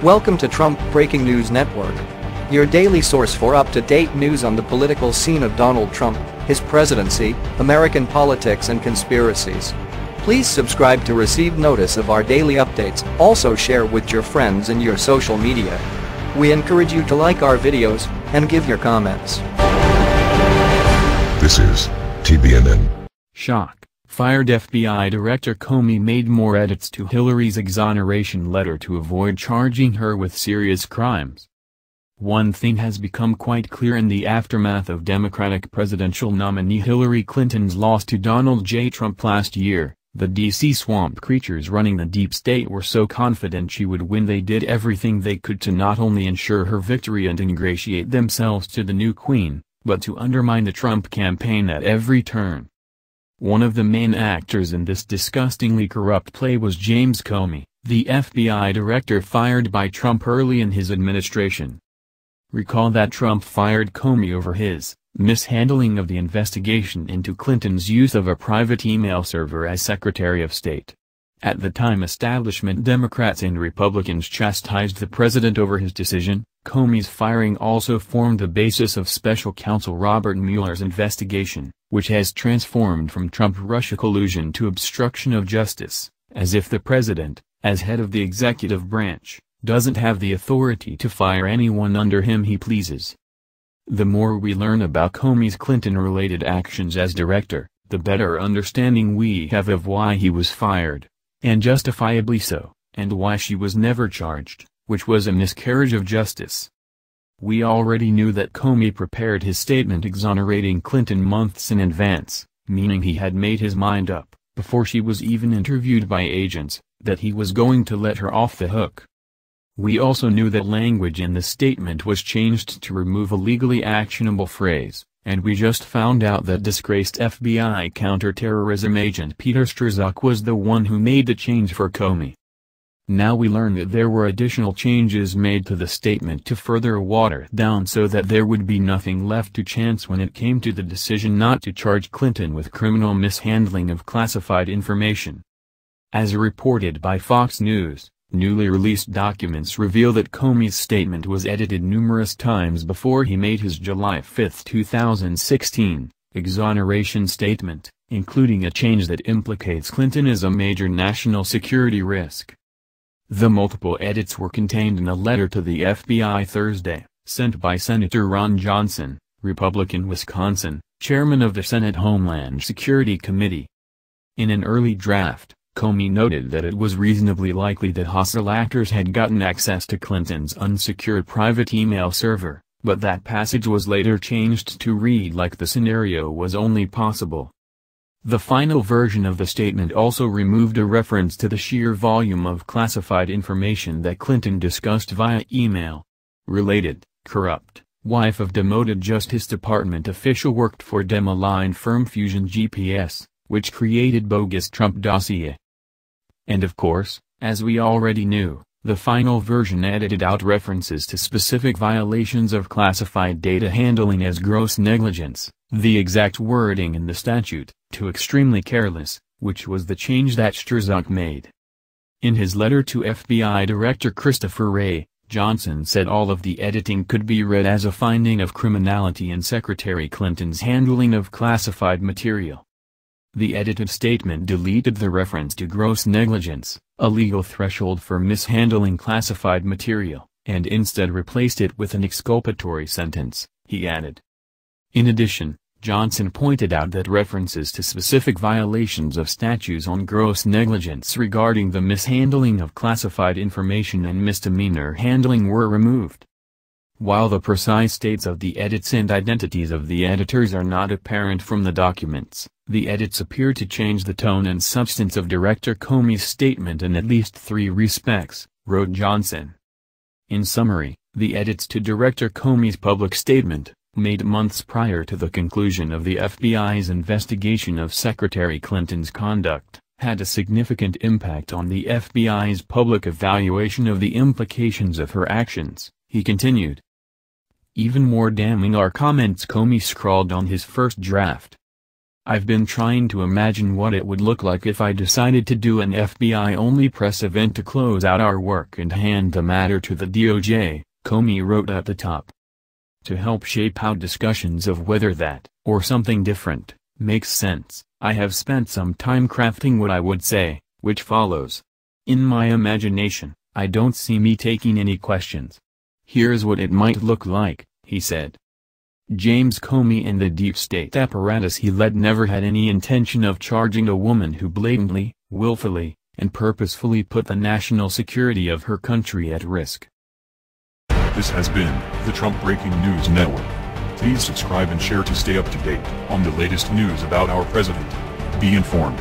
Welcome to Trump Breaking News Network, your daily source for up-to-date news on the political scene of Donald Trump, his presidency, American politics and conspiracies. Please subscribe to receive notice of our daily updates. Also share with your friends and your social media. We encourage you to like our videos and give your comments. This is TBNN. Shock. Fired FBI Director Comey made more edits to Hillary's exoneration letter to avoid charging her with serious crimes. One thing has become quite clear in the aftermath of Democratic presidential nominee Hillary Clinton's loss to Donald J. Trump last year. The D.C. swamp creatures running the deep state were so confident she would win they did everything they could to not only ensure her victory and ingratiate themselves to the new queen, but to undermine the Trump campaign at every turn. One of the main actors in this disgustingly corrupt play was James Comey, the FBI director fired by Trump early in his administration. Recall that Trump fired Comey over his mishandling of the investigation into Clinton's use of a private email server as Secretary of State. At the time, establishment Democrats and Republicans chastised the president over his decision. Comey's firing also formed the basis of special counsel Robert Mueller's investigation, which has transformed from Trump-Russia collusion to obstruction of justice, as if the president, as head of the executive branch, doesn't have the authority to fire anyone under him he pleases. The more we learn about Comey's Clinton-related actions as director, the better understanding we have of why he was fired, and justifiably so, and why she was never charged, which was a miscarriage of justice. We already knew that Comey prepared his statement exonerating Clinton months in advance, meaning he had made his mind up, before she was even interviewed by agents, that he was going to let her off the hook. We also knew that language in the statement was changed to remove a legally actionable phrase, and we just found out that disgraced FBI counterterrorism agent Peter Strzok was the one who made the change for Comey. Now we learn that there were additional changes made to the statement to further water it down so that there would be nothing left to chance when it came to the decision not to charge Clinton with criminal mishandling of classified information. As reported by Fox News, newly released documents reveal that Comey's statement was edited numerous times before he made his July 5, 2016, exoneration statement, including a change that implicates Clinton as a major national security risk. The multiple edits were contained in a letter to the FBI Thursday, sent by Senator Ron Johnson, Republican Wisconsin, chairman of the Senate Homeland Security Committee. In an early draft, Comey noted that it was reasonably likely that hostile actors had gotten access to Clinton's unsecured private email server, but that passage was later changed to read like the scenario was only possible. The final version of the statement also removed a reference to the sheer volume of classified information that Clinton discussed via email. Related, corrupt, wife of demoted Justice Department official worked for Dem-aligned firm Fusion GPS, which created bogus Trump dossier. And of course, as we already knew, the final version edited out references to specific violations of classified data handling as gross negligence, the exact wording in the statute, to extremely careless, which was the change that Strzok made. In his letter to FBI Director Christopher Wray, Johnson said all of the editing could be read as a finding of criminality in Secretary Clinton's handling of classified material. The edited statement deleted the reference to gross negligence, a legal threshold for mishandling classified material, and instead replaced it with an exculpatory sentence, he added. In addition, Johnson pointed out that references to specific violations of statutes on gross negligence regarding the mishandling of classified information and misdemeanor handling were removed. While the precise dates of the edits and identities of the editors are not apparent from the documents, the edits appear to change the tone and substance of Director Comey's statement in at least 3 respects, wrote Johnson. In summary, the edits to Director Comey's public statement, made months prior to the conclusion of the FBI's investigation of Secretary Clinton's conduct, had a significant impact on the FBI's public evaluation of the implications of her actions, he continued. Even more damning are comments Comey scrawled on his first draft. I've been trying to imagine what it would look like if I decided to do an FBI-only press event to close out our work and hand the matter to the DOJ, Comey wrote at the top. To help shape out discussions of whether that, or something different, makes sense, I have spent some time crafting what I would say, which follows. In my imagination, I don't see me taking any questions. Here's what it might look like, he said. James Comey and the deep state apparatus he led never had any intention of charging a woman who blatantly, willfully, and purposefully put the national security of her country at risk. This has been the Trump Breaking News Network. Please subscribe and share to stay up to date on the latest news about our president. Be informed.